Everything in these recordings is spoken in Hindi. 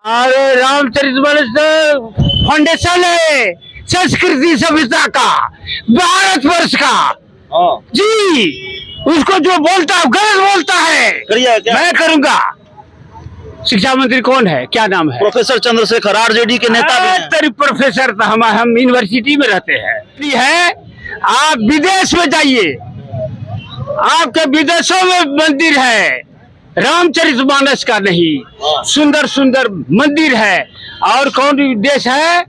अरे रामचरितमानस फाउंडेशन है संस्कृति सभ्यता का, भारतवर्ष का। जी, उसको जो बोलता है गलत बोलता है। करिए क्या? मैं करूंगा। शिक्षा मंत्री कौन है, क्या नाम है? प्रोफेसर चंद्रशेखर, आरजेडी के नेता भी हैं। तेरी प्रोफेसर तो हम यूनिवर्सिटी में रहते हैं। है आप विदेश में जाइए, आपके विदेशों में मंदिर है, रामचरितमानस का नहीं। सुंदर सुंदर मंदिर है। और कौन देश है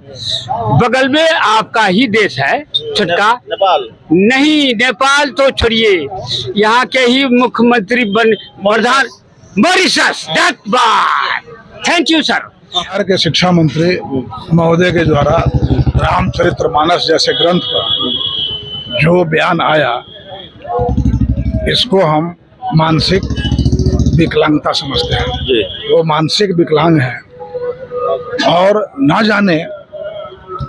बगल में? आपका ही देश है छोटका। नेपाल नहीं, नेपाल तो छोड़िए, यहाँ के ही मुख्यमंत्री प्रधान Mauritius. Thank you sir. Bihar के शिक्षा मंत्री महोदय के द्वारा रामचरितमानस जैसे ग्रंथ पर जो बयान आया, इसको हम मानसिक विकलांगता समझते हैं। वो मानसिक विकलांग है और ना जाने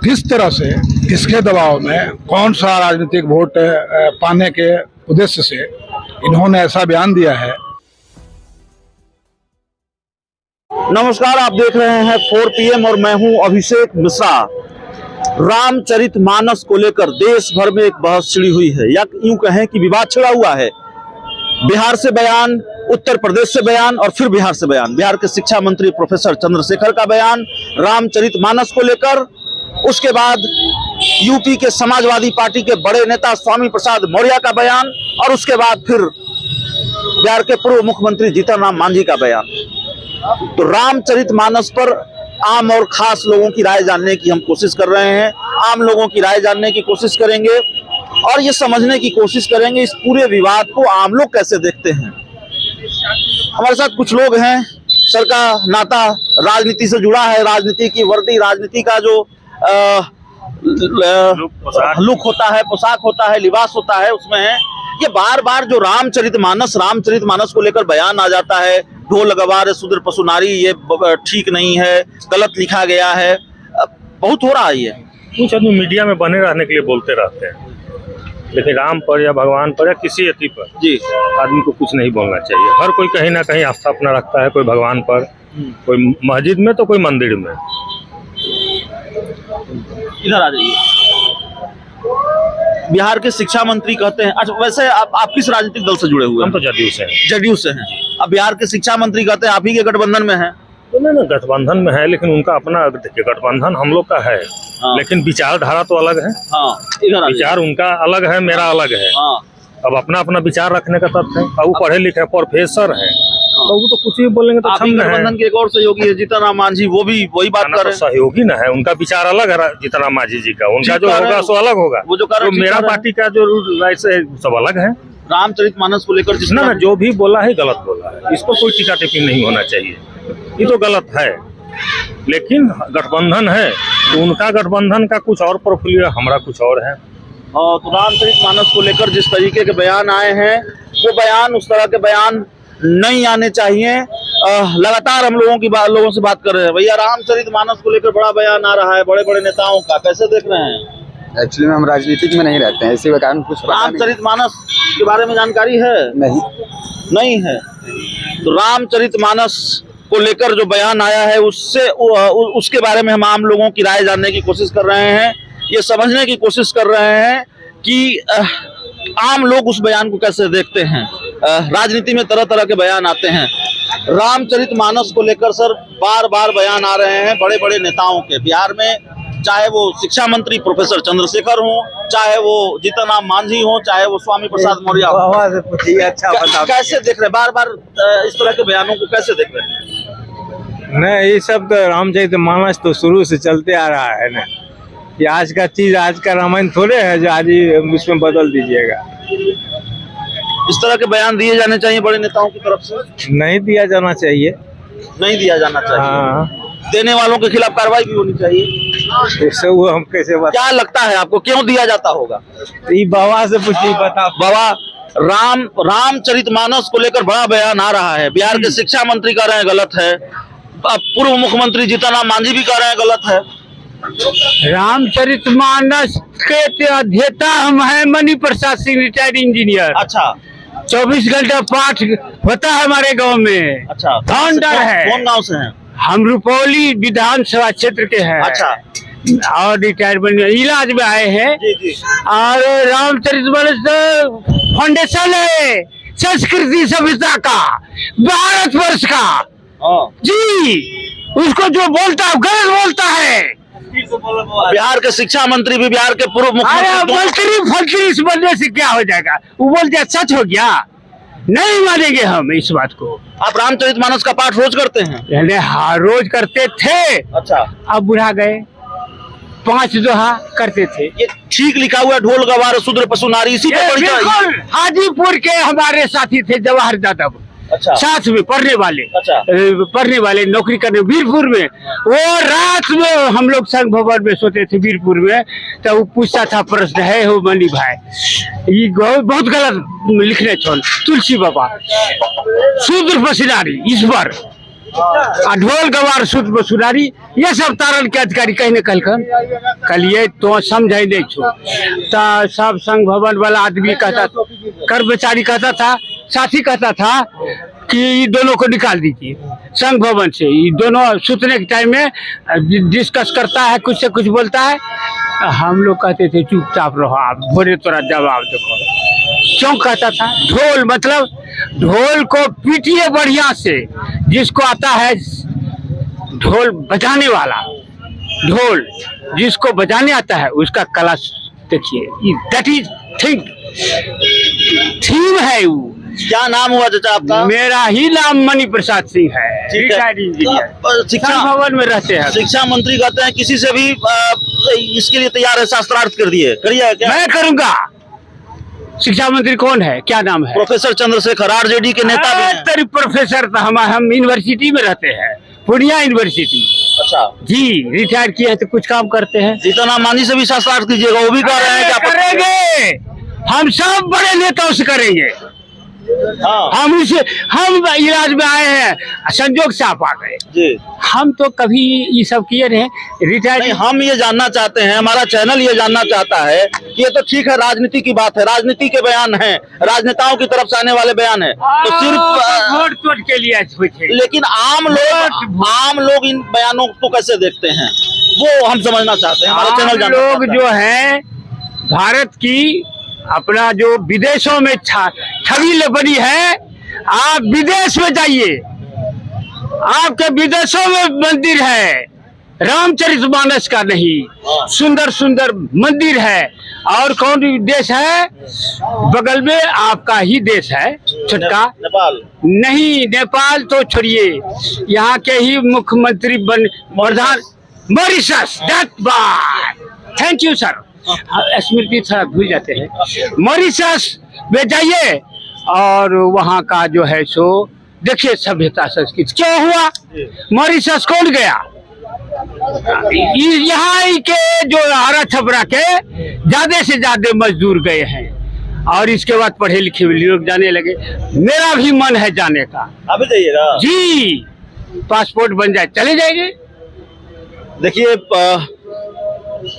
किस तरह से, किसके दबाव में, कौन सा राजनीतिक वोट पाने के उद्देश्य से इन्होंने ऐसा बयान दिया है। नमस्कार, आप देख रहे हैं 4 PM और मैं हूं अभिषेक मिश्रा। रामचरितमानस को लेकर देश भर में एक बहस छिड़ी हुई है, या यूं कहें कि विवाद छिड़ा हुआ है। बिहार से बयान, उत्तर प्रदेश से बयान और फिर बिहार से बयान। बिहार के शिक्षा मंत्री प्रोफेसर चंद्रशेखर का बयान रामचरितमानस को लेकर, उसके बाद यूपी के समाजवादी पार्टी के बड़े नेता स्वामी प्रसाद मौर्य का बयान, और उसके बाद फिर बिहार के पूर्व मुख्यमंत्री जीतन राम मांझी का बयान। तो रामचरितमानस पर आम और खास लोगों की राय जानने की हम कोशिश कर रहे हैं। आम लोगों की राय जानने की कोशिश करेंगे और ये समझने की कोशिश करेंगे इस पूरे विवाद को आम लोग कैसे देखते हैं। हमारे साथ कुछ लोग हैं, सर का नाता राजनीति से जुड़ा है, राजनीति की वर्दी, राजनीति का जो लुक होता है, पोशाक होता है, लिबास होता है, उसमें है। ये बार बार जो रामचरितमानस को लेकर बयान आ जाता है, ढोल गवार शूद्र पशु नारी, ये ठीक नहीं है, गलत लिखा गया है, बहुत हो रहा है। ये कुछ आदमी मीडिया में बने रहने के लिए बोलते रहते हैं, लेकिन राम पर या भगवान पर या किसी अति पर जी आदमी को कुछ नहीं बोलना चाहिए। हर कोई कहीं ना कहीं आस्था अपना रखता है, कोई भगवान पर, कोई मस्जिद में तो कोई मंदिर में। इधर आ जाइए। बिहार के शिक्षा मंत्री कहते हैं, अच्छा वैसे आप किस राजनीतिक दल से जुड़े हुए हैं? हम तो जदयू से हैं। जदयू से हैं। अब बिहार के शिक्षा मंत्री कहते हैं आप ही के गठबंधन में हैं। तो नहीं, गठबंधन में है, लेकिन उनका अपना, देखिए गठबंधन हम लोग का है, लेकिन विचारधारा तो अलग है। विचार उनका अलग है, मेरा अलग है। अब अपना अपना विचार रखने का तथ्य है। अब वो पढ़े लिखे प्रोफेसर है, तो वो तो कुछ भी बोलेंगे तो गठबंधन के एक और सहयोगी है जीतन राम मांझी, वो भी वही बात कर रहे हैं। सहयोगी ना है, उनका विचार अलग है जीतन राम मांझी जी का, उनका जो होगा सो अलग होगा। वो जो मेरा पार्टी का जो राइट है सब अलग है। रामचरितमानस को लेकर जिसने जो भी बोला है गलत बोला है, इस पर कोई टीका टिप्पणी नहीं होना चाहिए, ये तो गलत है। लेकिन गठबंधन है तो उनका गठबंधन का कुछ और प्रोफाइल, हमारा कुछ और है। तो रामचरितमानस को लेकर जिस तरीके के बयान आए हैं, वो बयान, उस तरह के बयान नहीं आने चाहिए। लगातार हम लोगों से बात कर रहे हैं। भैया, रामचरितमानस को लेकर बड़ा बयान आ रहा है बड़े बड़े नेताओं का, कैसे देख रहे हैं? एक्चुअली में हम राजनीतिक में नहीं रहते हैं, इसी कारण कुछ रामचरितमानस के बारे में जानकारी है? नहीं है। तो रामचरितमानस को लेकर जो बयान आया है, उसके बारे में हम आम लोगों की राय जानने की कोशिश कर रहे हैं। ये समझने की कोशिश कर रहे हैं कि आम लोग उस बयान को कैसे देखते हैं। राजनीति में तरह तरह के बयान आते हैं। रामचरितमानस को लेकर सर बार बार बयान आ रहे हैं बड़े बड़े नेताओं के बिहार में, चाहे वो शिक्षा मंत्री प्रोफेसर चंद्रशेखर हो, चाहे वो जीतन राम मांझी हो, चाहे वो स्वामी प्रसाद मौर्य हो। अच्छा कैसे देख रहे हैं बार बार इस तरह के बयानों को, कैसे देख रहे हैं? नहीं, ये सब तो रामचरितमानस तो शुरू से चलते आ रहा है ना। ये आज का चीज, आज का रामायण थोड़े है जो आज इसमें बदल दीजिएगा। इस तरह के बयान दिए जाने चाहिए बड़े नेताओं की तरफ से? नहीं दिया जाना चाहिए। नहीं दिया जाना चाहिए। हाँ, देने वालों के खिलाफ कार्रवाई भी होनी चाहिए। इससे वो हम कैसे बता? क्या लगता है आपको, क्यों दिया जाता होगा? ये बाबा से पूछिए, बता। बाबा, रामचरितमानस को लेकर बड़ा बयान आ रहा है। बिहार के शिक्षा मंत्री कह रहे हैं गलत है, पूर्व मुख्यमंत्री जीतन राम मांझी भी कह रहे हैं गलत है। रामचरितमानस के अध्येता हम हैं मणि प्रसाद सिंह, रिटायर्ड इंजीनियर। अच्छा, 24 घंटा पाठ होता है हमारे गांव में। अच्छा, फाउंडर है। कौन गांव से हैं? हम रुपौली विधानसभा क्षेत्र के हैं। अच्छा। और रिटायरमेंट इलाज में आए हैं। जी जी। और रामचरितमानस फाउंडेशन है संस्कृति सभ्यता का, भारतवर्ष का। जी, उसको जो बोलता है गलत बोलता है। बिहार के शिक्षा मंत्री भी, बिहार के पूर्व मुख्यमंत्री मंत्री बनने से क्या हो जाएगा? वो बोल दिया सच हो गया, नहीं मानेंगे हम इस बात को। आप रामचरितमानस का पाठ रोज करते हैं? हाँ, रोज करते थे। अच्छा। अब बुढ़ा गए, 5 दोहा करते थे। ये ठीक लिखा हुआ ढोल गवार शूद्र पशु नारी, इसी पे पढ़ी जाए। हाजीपुर के हमारे साथी थे जवाहर यादव। अच्छा। साथ में पढ़ने वाले। अच्छा। पढ़ने वाले नौकरी करने वीरपुर में। वो रात में हम लोग संघ भवन में सोते थे वीरपुर में, तो वो पूछता था प्रश्न है हो मनी भाई ये बहुत गलत लिखने छोड़ तुलसी बाबा शूद्र पशुनारी इस बार ढोल गवार शूद्र पशुनारी ये सब तारण के अधिकारी कहीं न कल ये तो समझाई नहीं छो। तो सब संघ भवन वाला आदमी कहता, कर्मचारी कहता था, साथी कहता था कि ये दोनों को निकाल दीजिए संघ भवन से। ये दोनों सुतने के टाइम में डिस्कस करता है, कुछ से कुछ बोलता है। हम लोग कहते थे चुपचाप रहो, आप भोरे तोरा जवाब दो। क्यों कहता था? ढोल मतलब ढोल को पीटिए बढ़िया से, जिसको आता है ढोल बजाने वाला, ढोल जिसको बजाने आता है उसका कला देखिए। दैट इज थीम है वो। क्या नाम हुआ चाचा आपका? मेरा ही नाम मणि प्रसाद सिंह है, रिटायर्ड इंजीनियर। शिक्षा भवन में रहते हैं। शिक्षा मंत्री कहते हैं किसी से भी इसके लिए तैयार है, शास्त्रार्थ कर दिए, करिए क्या? मैं करूंगा। शिक्षा मंत्री कौन है, क्या नाम है? प्रोफेसर चंद्रशेखर, आरजेडी के नेता भी हैं। तेरी प्रोफेसर तो हम यूनिवर्सिटी में रहते हैं, पूर्णिया यूनिवर्सिटी। अच्छा जी, रिटायर किए हैं तो कुछ काम करते हैं। जीतन मांझी से भी शास्त्रार्थ कीजिएगा, वो भी कर रहे हैं। क्या करेंगे? हम सब बड़े नेताओं से करेंगे। हाँ। हम इलाज में आए हैं, संजोग से आप आ गए जी। हम तो कभी ये सब किए नहीं, रिटायर। हम ये जानना चाहते हैं, हमारा चैनल ये जानना चाहता है कि ये तो ठीक है, राजनीति की बात है, राजनीति के बयान है, राजनेताओं की तरफ से आने वाले बयान है, तो सिर्फ वोट तोड़ के लिए। लेकिन आम लोग इन बयानों को कैसे देखते हैं, वो हम समझना चाहते हैं। हमारा चैनल लोग जो है भारत की अपना जो विदेशों में छवि बनी है, आप विदेश में जाइए, आपके विदेशों में मंदिर है, रामचरितमानस का नहीं, सुंदर सुंदर मंदिर है। और कौन देश है बगल में? आपका ही देश है छोटका, नेपाल नहीं, नेपाल तो छोड़िए, यहाँ के ही मुख्यमंत्री प्रधान मॉरिशस। थैंक यू सर, स्मृति थोड़ा भूल जाते हैं। मॉरिशस में जाइए और वहाँ का जो है सो देखिए सभ्यता संस्कृति। क्यों हुआ? मॉरिशस कौन गया? यहाँ के जो हरा छपरा के ज्यादा से ज्यादा मजदूर गए हैं, और इसके बाद पढ़े लिखे लोग जाने लगे। मेरा भी मन है जाने का। अभी जाइएगा जी, पासपोर्ट बन जाए चले जाएंगे। देखिए,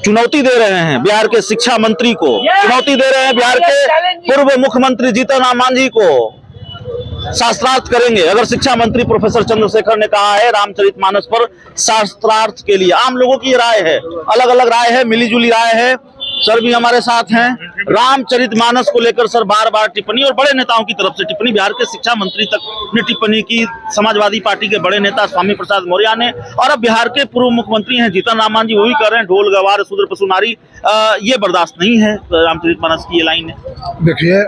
चुनौती दे रहे हैं बिहार के शिक्षा मंत्री को, चुनौती दे रहे हैं बिहार के पूर्व मुख्यमंत्री जीतन राम मांझी को। शास्त्रार्थ करेंगे अगर शिक्षा मंत्री प्रोफेसर चंद्रशेखर ने कहा है रामचरितमानस पर शास्त्रार्थ के लिए। आम लोगों की राय है, अलग अलग राय है, मिली जुली राय है। सर भी हमारे साथ हैं। रामचरितमानस को लेकर सर बार बार टिप्पणी, और बड़े नेताओं की तरफ से टिप्पणी, बिहार के शिक्षा मंत्री तक ने टिप्पणी की, समाजवादी पार्टी के बड़े नेता स्वामी प्रसाद मौर्य ने, और अब बिहार के पूर्व मुख्यमंत्री हैं जीतन राम मांझी, वो भी कर रहे हैं ढोल गवार शूद्र पशु नारी। ये बर्दाश्त नहीं है रामचरितमानस की ये लाइन है। देखिए,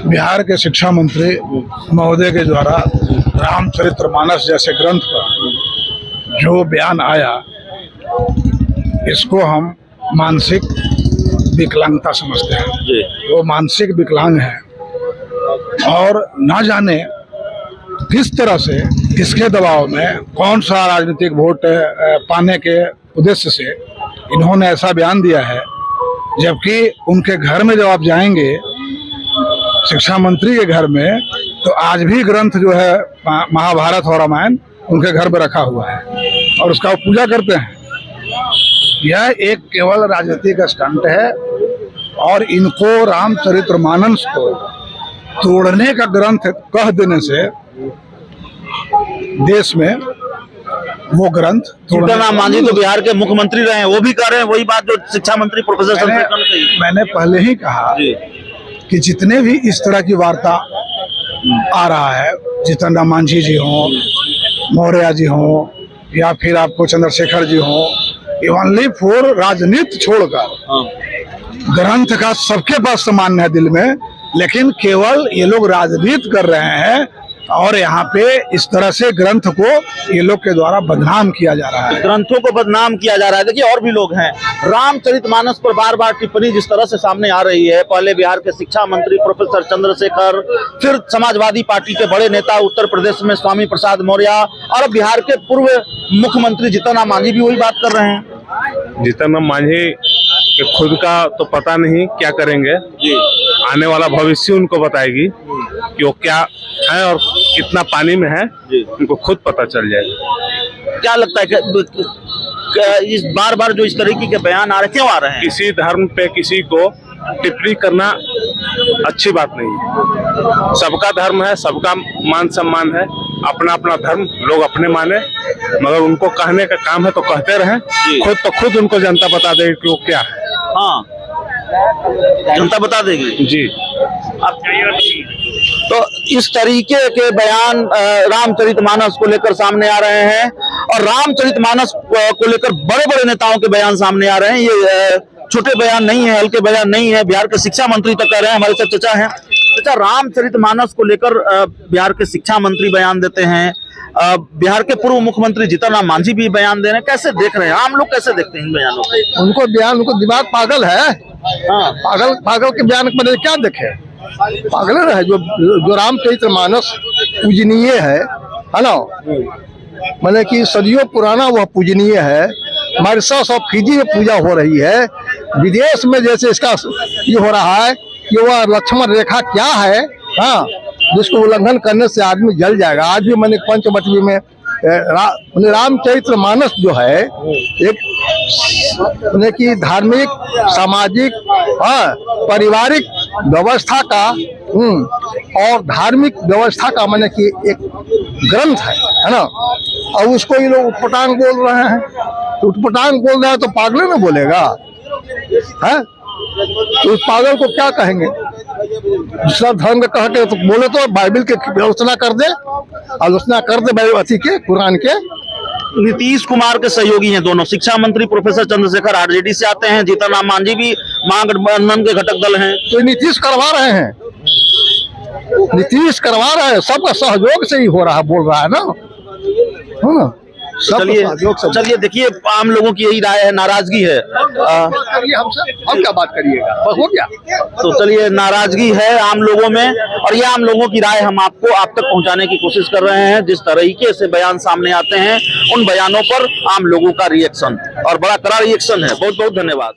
बिहार के शिक्षा मंत्री महोदय के द्वारा रामचरितमानस जैसे ग्रंथ पर जो बयान आया, इसको हम मानसिक विकलांगता समझते हैं। वो मानसिक विकलांग है, और ना जाने किस तरह से, किसके दबाव में, कौन सा राजनीतिक वोट पाने के उद्देश्य से इन्होंने ऐसा बयान दिया है। जबकि उनके घर में जब आप जाएंगे, शिक्षा मंत्री के घर में, तो आज भी ग्रंथ जो है महाभारत और रामायण उनके घर में रखा हुआ है, और उसका वो पूजा करते हैं। यह एक केवल राजनीतिक स्टंट है, और इनको रामचरितमानस को तोड़ने का ग्रंथ कह देने से देश में वो ग्रंथ जीतन मांझी तो बिहार के मुख्यमंत्री रहे हैं, वो भी कर रहे हैं वही बात जो शिक्षा मंत्री प्रोफेसर चंद्रशेखर ने कही। मैंने पहले ही कहा जी कि जितने भी इस तरह की वार्ता आ रहा है, जीतन राम मांझी जी हों, मौर्य जी हों, या फिर आपको चंद्रशेखर जी हों, ओनली फॉर राजनीति छोड़कर हाँ ग्रंथ का सबके पास सम्मान है दिल में, लेकिन केवल ये लोग राजनीति कर रहे हैं और यहाँ पे इस तरह से ग्रंथ को ये लोग के द्वारा बदनाम किया जा रहा है। ग्रंथों को बदनाम किया जा रहा है। देखिए और भी लोग हैं। रामचरितमानस पर बार बार टिप्पणी जिस तरह से सामने आ रही है, पहले बिहार के शिक्षा मंत्री प्रोफेसर चंद्रशेखर, फिर समाजवादी पार्टी के बड़े नेता उत्तर प्रदेश में स्वामी प्रसाद मौर्य, और अब बिहार के पूर्व मुख्यमंत्री जीतन राम मांझी भी वही बात कर रहे हैं। जीतन राम मांझी के खुद का तो पता नहीं क्या करेंगे, आने वाला भविष्य उनको बताएगी कि वो क्या है और कितना पानी में है, उनको खुद पता चल जाएगा। क्या लगता है कि इस बार बार जो इस तरीके के बयान आ रहे, क्यों आ रहे हैं? किसी धर्म पे किसी को टिप्पणी करना अच्छी बात नहीं है। सबका धर्म है, सबका मान सम्मान है, अपना अपना धर्म लोग अपने माने, मगर उनको कहने का काम है तो कहते रहें। खुद उनको जनता बता देगी कि वो क्या है। हाँ, जनता बता देगी जी। अब तो इस तरीके के बयान रामचरितमानस को लेकर सामने आ रहे हैं, और रामचरितमानस को लेकर बड़े बड़े नेताओं के बयान सामने आ रहे हैं। ये छोटे बयान नहीं है, हल्के बयान नहीं है। बिहार के शिक्षा मंत्री तक कह रहे हैं। हमारे साथ चचा हैं। चचा, रामचरितमानस को लेकर बिहार के शिक्षा मंत्री बयान देते हैं, बिहार के पूर्व मुख्यमंत्री जीतन राम मांझी भी बयान दे रहे हैं। कैसे देख रहे हैं आम लोग, कैसे देखते हैं इन बयानों को? उनको दिमाग पागल है। हाँ, पागल के बयान को क्या देखे? पागल है। जो रामचरितमानस पूजनीय है ना, मतलब कि सदियों पुराना वह पूजनीय है। मॉरिशस और फिजी में पूजा हो रही है। विदेश में जैसे इसका ये हो रहा है कि वह लक्ष्मण रेखा क्या है, हाँ, जिसको उल्लंघन करने से आदमी जल जाएगा। आज भी मैंने पंचवटी में रामचरितमानस जो है एक कि धार्मिक, सामाजिक, पारिवारिक व्यवस्था का और धार्मिक व्यवस्था का माने कि एक ग्रंथ है ना। और उसको ये लोग उटपटांग बोल रहे हैं। तो उटपटांग बोल रहे हैं तो पागल ना बोलेगा है? तो उस पागल को क्या कहेंगे? दूसरा धर्म कह के तो बोले तो बाइबल के आलोचना कर दे, आलोचना कर दे अथी के, कुरान के। नीतीश कुमार के सहयोगी हैं दोनों। शिक्षा मंत्री प्रोफेसर चंद्रशेखर आरजेडी से आते हैं, जीतन राम मांझी भी महागठबंधन के घटक दल हैं। तो नीतीश करवा रहे हैं, नीतीश करवा रहे हैं। सबका सहयोग से ही हो रहा, बोल रहा है ना। चलिए देखिए, आम लोगों की यही राय है, नाराजगी है। हमसे हम क्या बात करिएगा, बस हो गया। तो चलिए, नाराजगी है आम लोगों में, और ये आम लोगों की राय हम आप तक पहुंचाने की कोशिश कर रहे हैं। जिस तरीके से बयान सामने आते हैं, उन बयानों पर आम लोगों का रिएक्शन, और बड़ा कड़ा रिएक्शन है। बहुत बहुत धन्यवाद।